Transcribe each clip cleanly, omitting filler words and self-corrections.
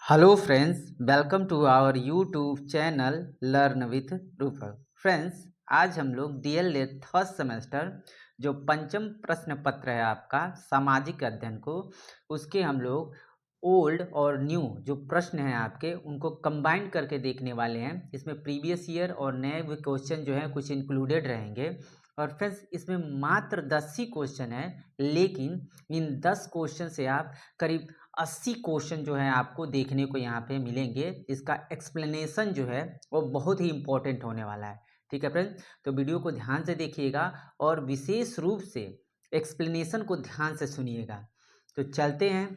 Hello friends, welcome to our YouTube channel learn with Rupak. Friends, आज हम लोग DElEd third semester जो पंचम प्रश्न पत्र है आपका सामाजिक अध्ययन को, उसके हम लोग ओल्ड और न्यू जो प्रश्न हैं आपके उनको कंबाइन करके देखने वाले हैं। इसमें प्रीवियस ईयर और नए भी क्वेश्चन जो हैं कुछ इंक्लूडेड रहेंगे। और फ्रेंड्स, इसमें मात्र 10 ही क्वेश्चन है, लेकिन इन 10 क्वेश्चन से आप करीब 80 क्वेश्चन जो है आपको देखने को यहाँ पे मिलेंगे। इसका एक्सप्लेनेशन जो है वो बहुत ही इम्पोर्टेंट होने वाला है। ठीक है फ्रेंड्स, तो वीडियो को ध्यान से देखिएगा और विशेष रूप से एक्सप्लेनेशन को ध्यान से सुनिएगा। तो चलते हैं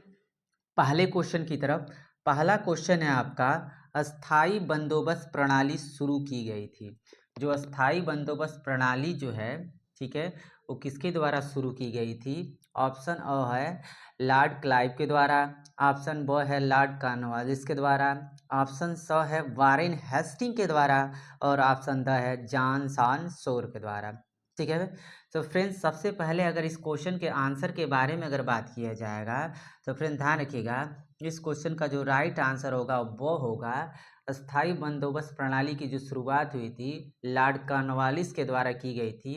पहले क्वेश्चन की तरफ। पहला क्वेश्चन है आपका, अस्थाई बंदोबस्त प्रणाली शुरू की गई थी। जो अस्थाई बंदोबस्त प्रणाली जो है, ठीक है, वो किसके द्वारा शुरू की गई थी? ऑप्शन अ है लॉर्ड क्लाइव के द्वारा, ऑप्शन ब है लॉर्ड कॉर्नवालिस के द्वारा, ऑप्शन स है वारेन हेस्टिंग के द्वारा और ऑप्शन द है जॉन सान सोर के द्वारा। ठीक है, तो फ्रेंड्स सबसे पहले अगर इस क्वेश्चन के आंसर के बारे में अगर बात किया जाएगा तो फ्रेंड्स ध्यान रखिएगा, इस क्वेश्चन का जो राइट आंसर होगा वो होगा अस्थाई बंदोबस्त प्रणाली की जो शुरुआत हुई थी लॉर्ड कॉर्नवालिस के द्वारा की गई थी।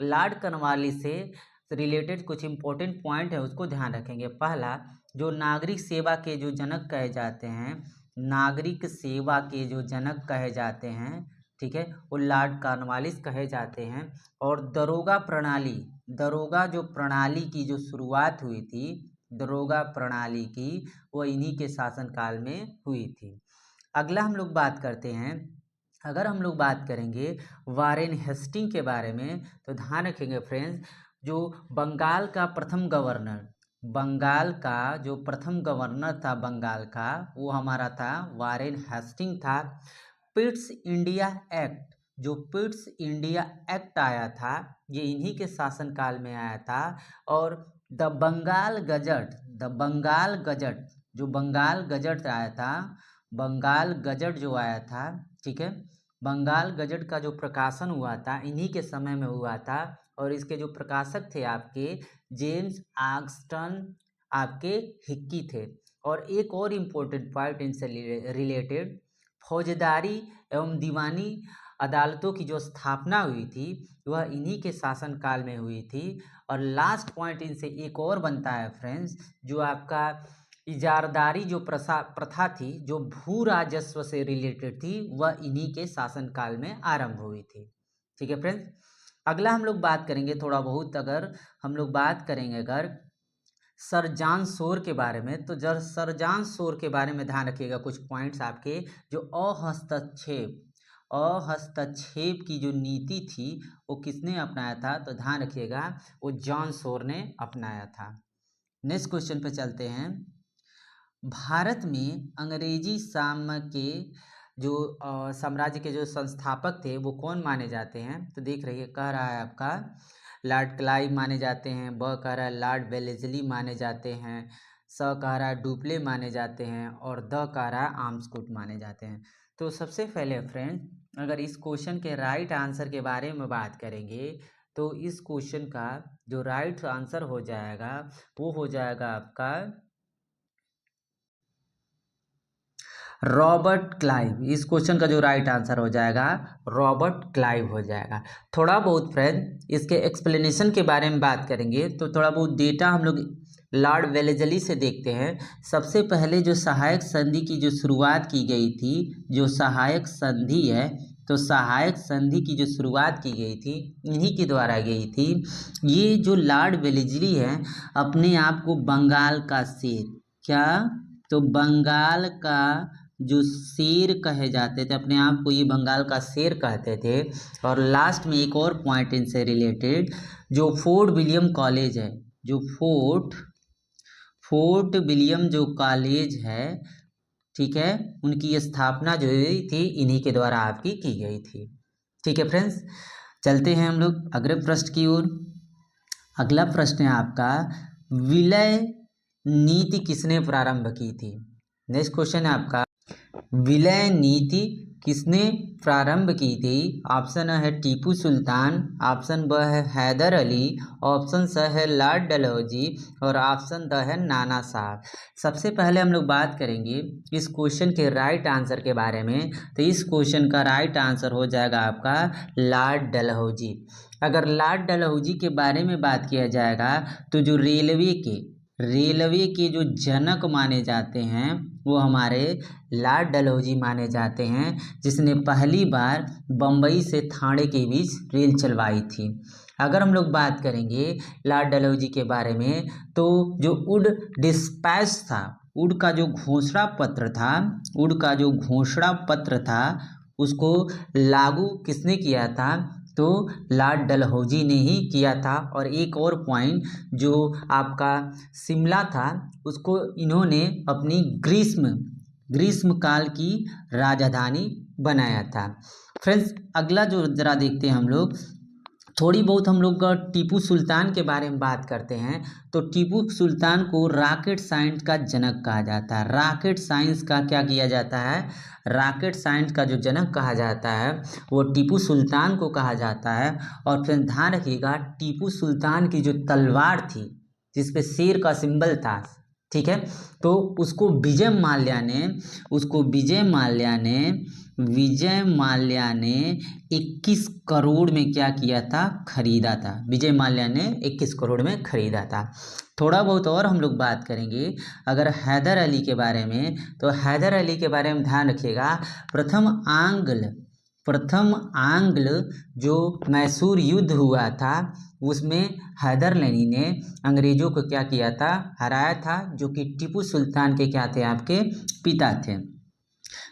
लॉर्ड कॉर्नवालिस से रिलेटेड कुछ इंपॉर्टेंट पॉइंट है उसको ध्यान रखेंगे। पहला, जो नागरिक सेवा के जो जनक कहे जाते हैं, नागरिक सेवा के जो जनक कहे जाते हैं, ठीक है, वो लॉर्ड कॉर्नवालिस कहे जाते हैं। और दरोगा प्रणाली, दरोगा जो प्रणाली की जो शुरुआत हुई थी, दरोगा प्रणाली की, वो इन्हीं के शासनकाल में हुई थी। अगला हम लोग बात करते हैं, अगर हम लोग बात करेंगे वारेन हेस्टिंग के बारे में तो ध्यान रखेंगे फ्रेंड्स, जो बंगाल का प्रथम गवर्नर, बंगाल का जो प्रथम गवर्नर था बंगाल का, वो हमारा था वारेन हेस्टिंग था। पिट्स इंडिया एक्ट, जो पिट्स इंडिया एक्ट आया था ये इन्हीं के शासनकाल में आया था। और the Bengal Gazette, the Bengal Gazette, जो बंगाल गजट आया था, बंगाल गजट जो आया था, ठीक है, बंगाल गजट का जो प्रकाशन हुआ था इन्हीं के समय में हुआ था। और इसके जो प्रकाशक थे आपके जेम्स ऑक्सटन आपके हिक्की थे। और एक और इम्पोर्टेंट पॉइंट इनसे रिलेटेड, फौजदारी एवं दीवानी अदालतों की जो स्थापना हुई थी वह इन्हीं के शासनकाल में हुई थी। और लास्ट पॉइंट इनसे एक और बनता है फ्रेंड्स, जो आपका इजारदारी जो प्रथा थी जो भू राजस्व से रिलेटेड थी, वह इन्हीं के शासनकाल में आरंभ हुई थी। ठीक है फ्रेंड्स, अगला हम लोग बात करेंगे थोड़ा बहुत, अगर हम लोग बात करेंगे अगर सर जॉन सोर के बारे में, तो जब सर जॉन सोर के बारे में ध्यान रखिएगा कुछ पॉइंट्स आपके, जो अहस्तक्षेप, अहस्तक्षेप की जो नीति थी वो किसने अपनाया था? तो ध्यान रखिएगा वो जॉन सोर ने अपनाया था। नेक्स्ट क्वेश्चन पे चलते हैं। भारत में अंग्रेजी साम्राज्य के जो साम्राज्य के जो संस्थापक थे वो कौन माने जाते हैं? तो देख रहिए, कह रहा है आपका लॉर्ड क्लाइव माने जाते हैं, ब कह रहा है लॉर्ड वेलेस्ली माने जाते हैं, स कह रहा है डुप्ले माने जाते हैं और द कह रहा है आर्मस्कूट माने जाते हैं। तो सबसे पहले फ्रेंड, अगर इस क्वेश्चन के राइट आंसर के बारे में बात करेंगे तो इस क्वेश्चन का जो राइट आंसर हो जाएगा वो हो जाएगा आपका रॉबर्ट क्लाइव। इस क्वेश्चन का जो राइट आंसर हो जाएगा रॉबर्ट क्लाइव हो जाएगा। थोड़ा बहुत फ्रेंड इसके एक्सप्लेनेशन के बारे में बात करेंगे तो थोड़ा बहुत डेटा हम लोग लॉर्ड वेलेस्ली से देखते हैं। सबसे पहले जो सहायक संधि की जो शुरुआत की गई थी, जो सहायक संधि है, तो सहायक संधि की जो शुरुआत की गई थी इन्हीं के द्वारा गई थी। ये जो लॉर्ड वेलेस्ली है अपने आप को बंगाल का शेर, क्या? तो बंगाल का जो शेर कहे जाते थे, अपने आप को ये बंगाल का शेर कहते थे। और लास्ट में एक और पॉइंट इनसे रिलेटेड, जो फोर्ट विलियम कॉलेज है, जो फोर्ट विलियम जो कॉलेज है, ठीक है, उनकी स्थापना जो हुई थी इन्हीं के द्वारा आपकी की गई थी। ठीक है फ्रेंड्स, चलते हैं हम लोग अगले प्रश्न की ओर। अगला प्रश्न है आपका, विलय नीति किसने प्रारंभ की थी? नेक्स्ट क्वेश्चन है आपका, विलय नीति किसने प्रारंभ की थी? ऑप्शन अ है टीपू सुल्तान, ऑप्शन ब है हैदर अली, ऑप्शन स है लॉर्ड डलहौजी और ऑप्शन द है नाना साहब। सबसे पहले हम लोग बात करेंगे इस क्वेश्चन के राइट आंसर के बारे में। तो इस क्वेश्चन का राइट आंसर हो जाएगा आपका लॉर्ड डलहौजी। अगर लॉर्ड डलहौजी के बारे में बात किया जाएगा तो जो रेलवे के जो जनक माने जाते हैं वो हमारे लॉर्ड डलहौजी माने जाते हैं, जिसने पहली बार बम्बई से ठाणे के बीच रेल चलवाई थी। अगर हम लोग बात करेंगे लॉर्ड डलहौजी के बारे में तो जो वुड डिस्पैच था, वुड का जो घोषणा पत्र था उसको लागू किसने किया था? तो लॉर्ड डलहौजी ने ही किया था। और एक और पॉइंट, जो आपका शिमला था उसको इन्होंने अपनी ग्रीष्म काल की राजधानी बनाया था। फ्रेंड्स, अगला जो जरा देखते हैं हम लोग, थोड़ी बहुत हम लोग टीपू सुल्तान के बारे में बात करते हैं। तो टीपू सुल्तान को रॉकेट साइंस का जनक कहा जाता है। रॉकेट साइंस का क्या किया जाता है? रॉकेट साइंस का जो जनक कहा जाता है वो टीपू सुल्तान को कहा जाता है। और फिर ध्यान रखिएगा, टीपू सुल्तान की जो तलवार थी जिसपे शेर का सिंबल था, ठीक है, तो उसको विजय माल्या ने 21 करोड़ में क्या किया था? खरीदा था। विजय माल्या ने 21 करोड़ में खरीदा था। थोड़ा बहुत और हम लोग बात करेंगे अगर हैदर अली के बारे में, तो हैदर अली के बारे में ध्यान रखिएगा, प्रथम आंग्ल जो मैसूर युद्ध हुआ था उसमें हैदर अली ने अंग्रेजों को क्या किया था? हराया था, जो कि टीपू सुल्तान के क्या थे? आपके पिता थे।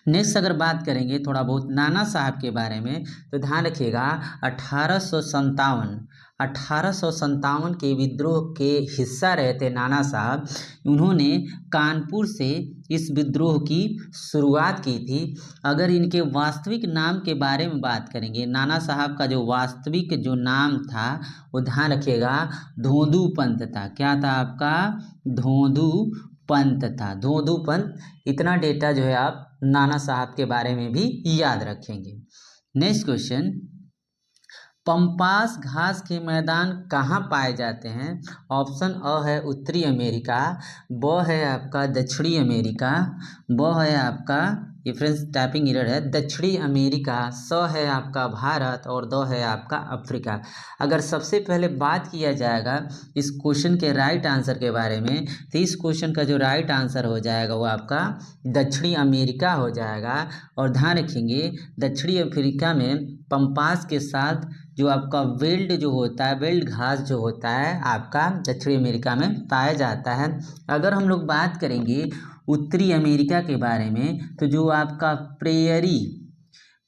नेक्स्ट अगर बात करेंगे थोड़ा बहुत नाना साहब के बारे में, तो ध्यान रखिएगा 1857 के विद्रोह के हिस्सा रहे थे नाना साहब। उन्होंने कानपुर से इस विद्रोह की शुरुआत की थी। अगर इनके वास्तविक नाम के बारे में बात करेंगे, नाना साहब का जो वास्तविक जो नाम था वो ध्यान रखिएगा धोंदू पंत था। क्या था आपका? धोंदू पंत था, धोंदू पंत। इतना डेटा जो है आप नाना साहब के बारे में भी याद रखेंगे। नेक्स्ट क्वेश्चन, पंपास घास के मैदान कहाँ पाए जाते हैं? ऑप्शन अ है उत्तरी अमेरिका, ब है आपका दक्षिणी अमेरिका, ब है आपका, ये फ्रेंड्स टाइपिंग एरर है, दक्षिणी अमेरिका, स है आपका भारत और द है आपका अफ्रीका। अगर सबसे पहले बात किया जाएगा इस क्वेश्चन के राइट आंसर के बारे में, तो इस क्वेश्चन का जो राइट आंसर हो जाएगा वो आपका दक्षिणी अमेरिका हो जाएगा। और ध्यान रखेंगे दक्षिणी अफ्रीका में पंपास के साथ जो आपका वेल्ड जो होता है, वेल्ड घास जो होता है आपका दक्षिणी अमेरिका में पाया जाता है। अगर हम लोग बात करेंगे उत्तरी अमेरिका के बारे में, तो जो आपका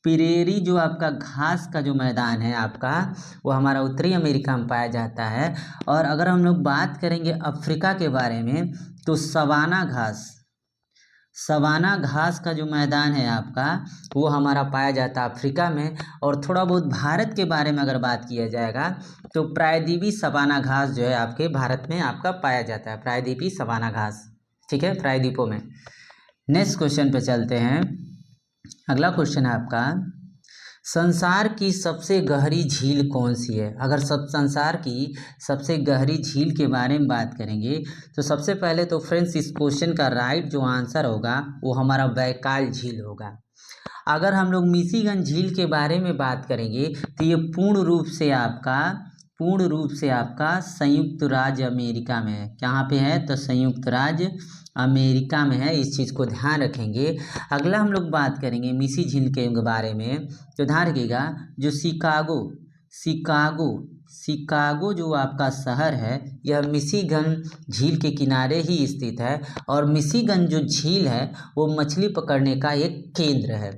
प्रेरी जो आपका घास का जो मैदान है आपका, वो हमारा उत्तरी अमेरिका में पाया जाता है। और अगर हम लोग बात करेंगे अफ्रीका के बारे में, तो सवाना घास का जो मैदान है आपका वो हमारा पाया जाता है अफ्रीका में। और थोड़ा बहुत भारत के बारे में अगर बात किया जाएगा तो प्रायद्वीपीय सवाना घास जो है आपके भारत में आपका पाया जाता है, प्रायद्वीपीय सवाना घास, ठीक है, प्रायद्वीपों में। नेक्स्ट क्वेश्चन पे चलते हैं। अगला क्वेश्चन है आपका, संसार की सबसे गहरी झील कौन सी है? अगर संसार की सबसे गहरी झील के बारे में बात करेंगे तो सबसे पहले तो फ्रेंड्स इस क्वेश्चन का राइट जो आंसर होगा वो हमारा बैकाल झील होगा। अगर हम लोग मिशिगन झील के बारे में बात करेंगे तो ये पूर्ण रूप से आपका संयुक्त राज्य अमेरिका में है। कहाँ पे है? तो संयुक्त राज्य अमेरिका में है, इस चीज़ को ध्यान रखेंगे। अगला हम लोग बात करेंगे मिशी झील के बारे में, तो ध्यान रखिएगा जो शिकागो जो आपका शहर है यह मिशिगन झील के किनारे ही स्थित है। और मिशिगन जो झील है वो मछली पकड़ने का एक केंद्र है।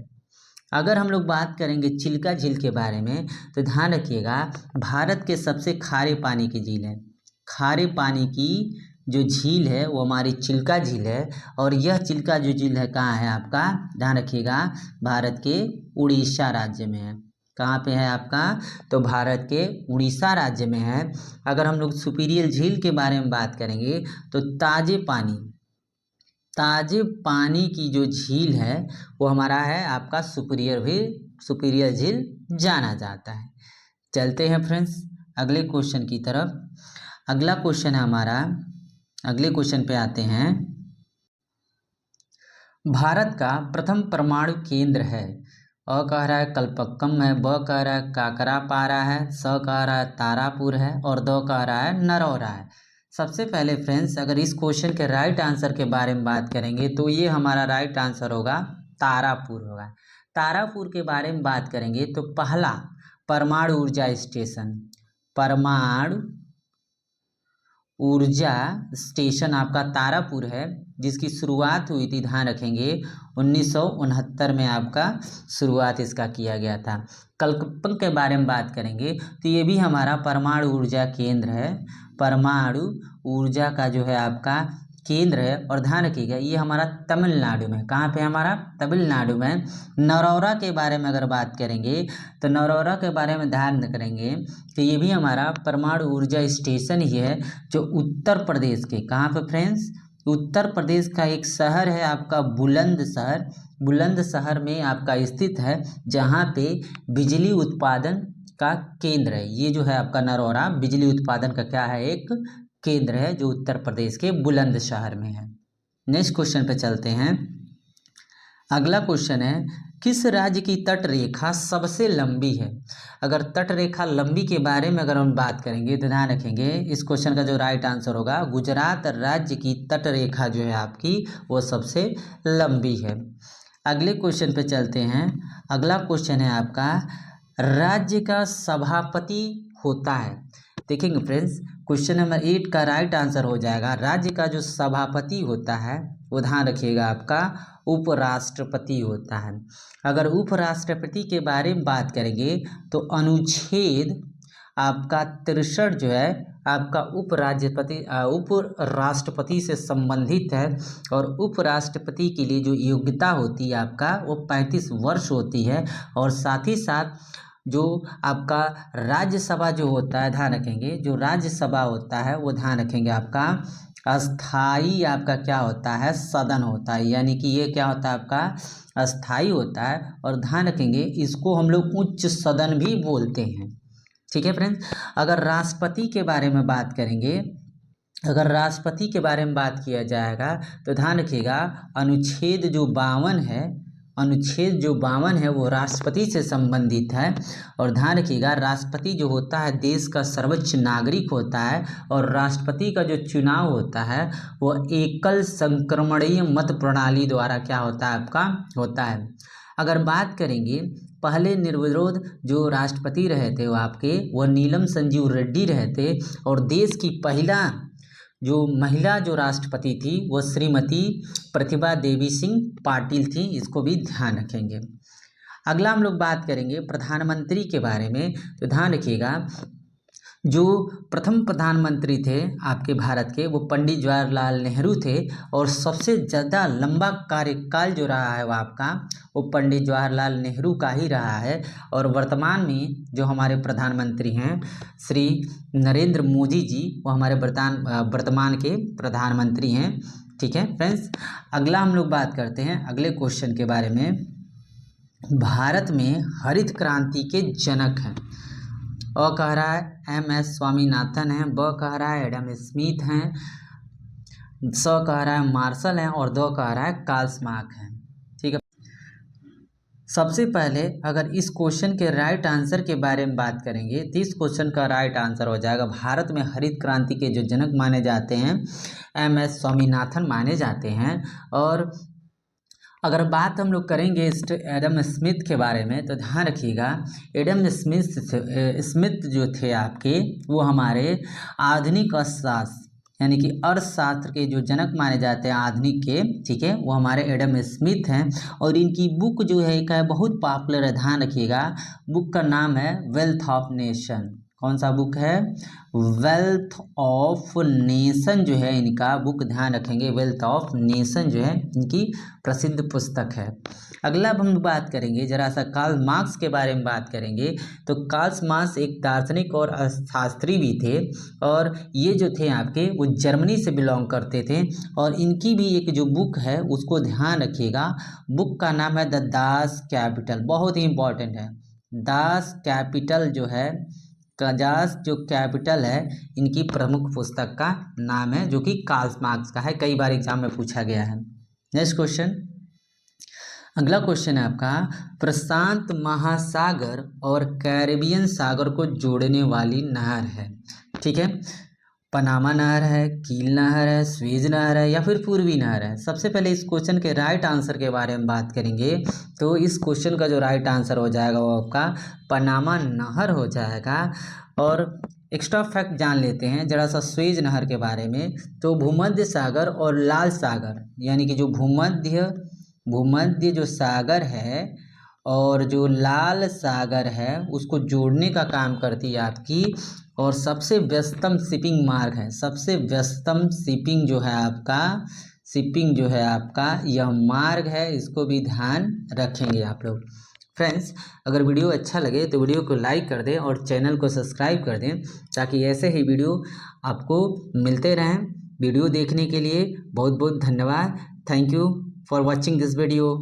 अगर हम लोग बात करेंगे चिल्का झील के बारे में, तो ध्यान रखिएगा भारत के सबसे खारे पानी की झील है। खारे पानी की जो झील है वो हमारी चिल्का झील है। और यह चिल्का जो झील है कहाँ है आपका? ध्यान रखिएगा भारत के उड़ीसा राज्य में है। कहाँ पे है आपका? तो भारत के उड़ीसा राज्य में है। अगर हम लोग सुपीरियर झील के बारे में बात करेंगे तो ताजे ताजे पानी की जो झील है वो हमारा है आपका सुपीरियर झील जाना जाता है। चलते हैं फ्रेंड्स अगले क्वेश्चन की तरफ। अगला क्वेश्चन है हमारा, अगले क्वेश्चन पे आते हैं। भारत का प्रथम परमाणु केंद्र है। अ कह रहा है कल्पक्कम है, ब कह रहा है काकरापारा है, स कह रहा है तारापुर है और द कह रहा है नरौरा है। सबसे पहले फ्रेंड्स अगर इस क्वेश्चन के राइट आंसर के बारे में बात करेंगे तो ये हमारा राइट आंसर होगा तारापुर होगा। तारापुर के बारे में बात करेंगे तो पहला परमाणु ऊर्जा स्टेशन, परमाणु ऊर्जा स्टेशन आपका तारापुर है, जिसकी शुरुआत हुई थी, ध्यान रखेंगे 1969 में आपका शुरुआत इसका किया गया था। कल्पक्कम के बारे में बात करेंगे तो ये भी हमारा परमाणु ऊर्जा केंद्र है, परमाणु ऊर्जा का जो है आपका केंद्र है। और ध्यान रखिएगा ये हमारा तमिलनाडु में, कहाँ पे हमारा तमिलनाडु में। नरौरा के बारे में अगर बात करेंगे तो नरौरा के बारे में ध्यान करेंगे तो ये भी हमारा परमाणु ऊर्जा स्टेशन ही है, जो उत्तर प्रदेश के, कहाँ पे फ्रेंड्स, उत्तर प्रदेश का एक शहर है आपका बुलंदशहर। बुलंदशहर में आपका स्थित है, जहाँ पे बिजली उत्पादन का केंद्र है। ये जो है आपका नरौरा बिजली उत्पादन का क्या है, एक केंद्र है, जो उत्तर प्रदेश के बुलंदशहर में है। नेक्स्ट क्वेश्चन पे चलते हैं। अगला क्वेश्चन है, किस राज्य की तट रेखा सबसे लंबी है। अगर तट रेखा लंबी के बारे में अगर हम बात करेंगे तो ध्यान रखेंगे इस क्वेश्चन का जो राइट आंसर होगा, गुजरात राज्य की तट रेखा जो है आपकी वो सबसे लंबी है। अगले क्वेश्चन पे चलते हैं। अगला क्वेश्चन है आपका, राज्य का सभापति होता है। देखेंगे फ्रेंड्स क्वेश्चन नंबर 8 का राइट आंसर हो जाएगा, राज्य का जो सभापति होता है वो ध्यान रखिएगा आपका उपराष्ट्रपति होता है। अगर उपराष्ट्रपति के बारे में बात करेंगे तो अनुच्छेद आपका 63 जो है आपका उपराष्ट्रपति से संबंधित है। और उपराष्ट्रपति के लिए जो योग्यता होती है आपका वो 35 वर्ष होती है। और साथ ही साथ जो आपका राज्यसभा जो होता है, ध्यान रखेंगे जो राज्यसभा होता है वो ध्यान रखेंगे आपका अस्थाई आपका क्या होता है, सदन होता है। यानी कि ये क्या होता है आपका अस्थाई होता है। और ध्यान रखेंगे इसको हम लोग उच्च सदन भी बोलते हैं। ठीक है फ्रेंड्स। अगर राष्ट्रपति के बारे में बात करेंगे, अगर राष्ट्रपति के बारे में बात किया जाएगा तो ध्यान रखिएगा अनुच्छेद जो 52 है, अनुच्छेद जो 52 है वो राष्ट्रपति से संबंधित है। और ध्यान रखिएगा राष्ट्रपति जो होता है देश का सर्वोच्च नागरिक होता है। और राष्ट्रपति का जो चुनाव होता है वो एकल संक्रमणीय मत प्रणाली द्वारा क्या होता है आपका होता है। अगर बात करेंगे पहले निर्विरोध जो राष्ट्रपति रहे थे वो आपके वो नीलम संजीव रेड्डी रहे थे। और देश की पहला जो महिला जो राष्ट्रपति थी वो श्रीमती प्रतिभा देवी सिंह पाटिल थी, इसको भी ध्यान रखेंगे। अगला हम लोग बात करेंगे प्रधानमंत्री के बारे में, तो ध्यान रखिएगा जो प्रथम प्रधानमंत्री थे आपके भारत के वो पंडित जवाहरलाल नेहरू थे। और सबसे ज़्यादा लंबा कार्यकाल जो रहा है वो आपका वो पंडित जवाहरलाल नेहरू का ही रहा है। और वर्तमान में जो हमारे प्रधानमंत्री हैं श्री नरेंद्र मोदी जी, वो हमारे वर्तमान के प्रधानमंत्री हैं। ठीक है फ्रेंड्स। अगला हम लोग बात करते हैं अगले क्वेश्चन के बारे में। भारत में हरित क्रांति के जनक हैं। अ कह रहा है MS स्वामीनाथन हैं, ब कह रहा है एडम स्मिथ हैं, स कह रहा है मार्शल हैं और द कह रहा है कार्ल मार्क्स हैं। ठीक है। सबसे पहले अगर इस क्वेश्चन के राइट आंसर के बारे में बात करेंगे तो इस क्वेश्चन का राइट आंसर हो जाएगा भारत में हरित क्रांति के जो जनक माने जाते हैं MS स्वामीनाथन माने जाते हैं। और अगर बात हम लोग करेंगे एडम स्मिथ के बारे में तो ध्यान रखिएगा एडम स्मिथ जो थे आपके वो हमारे आधुनिक अर्थशास्त्र यानी कि अर्थशास्त्र के जो जनक माने जाते हैं आधुनिक के, ठीक है, वो हमारे एडम स्मिथ हैं। और इनकी बुक जो है एक है बहुत पॉपुलर है, ध्यान रखिएगा बुक का नाम है वेल्थ ऑफ नेशन। कौन सा बुक है? वेल्थ ऑफ नेशन जो है इनका बुक, ध्यान रखेंगे, वेल्थ ऑफ नेशन जो है इनकी प्रसिद्ध पुस्तक है। अगला अब हम बात करेंगे जरा सा कार्ल मार्क्स के बारे में बात करेंगे। तो कार्ल मार्क्स एक दार्शनिक और अर्थशास्त्री भी थे, और ये जो थे आपके वो जर्मनी से बिलोंग करते थे। और इनकी भी एक जो बुक है उसको ध्यान रखिएगा, बुक का नाम है द दास कैपिटल, बहुत ही इंपॉर्टेंट है। दास कैपिटल जो है, कजास जो कैपिटल है, इनकी प्रमुख पुस्तक का नाम है, जो कि कार्ल मार्क्स का है, कई बार एग्जाम में पूछा गया है। नेक्स्ट क्वेश्चन, अगला क्वेश्चन है आपका, प्रशांत महासागर और कैरेबियन सागर को जोड़ने वाली नहर है। ठीक है, पनामा नहर है, कील नहर है, स्वेज नहर है, या फिर पूर्वी नहर है। सबसे पहले इस क्वेश्चन के राइट आंसर के बारे में बात करेंगे। तो इस क्वेश्चन का जो राइट आंसर हो जाएगा वो आपका पनामा नहर हो जाएगा। और एक्स्ट्रा फैक्ट जान लेते हैं जरा सा स्वेज नहर के बारे में। तो भूमध्य सागर और लाल सागर, यानी कि जो भूमध्य जो सागर है और जो लाल सागर है उसको जोड़ने का काम करती है आपकी, और सबसे व्यस्तम शिपिंग मार्ग है, सबसे व्यस्तम शिपिंग जो है आपका यह मार्ग है। इसको भी ध्यान रखेंगे आप लोग। फ्रेंड्स, अगर वीडियो अच्छा लगे तो वीडियो को लाइक कर दें और चैनल को सब्सक्राइब कर दें, ताकि ऐसे ही वीडियो आपको मिलते रहें। वीडियो देखने के लिए बहुत बहुत धन्यवाद। Thank you for watching this video.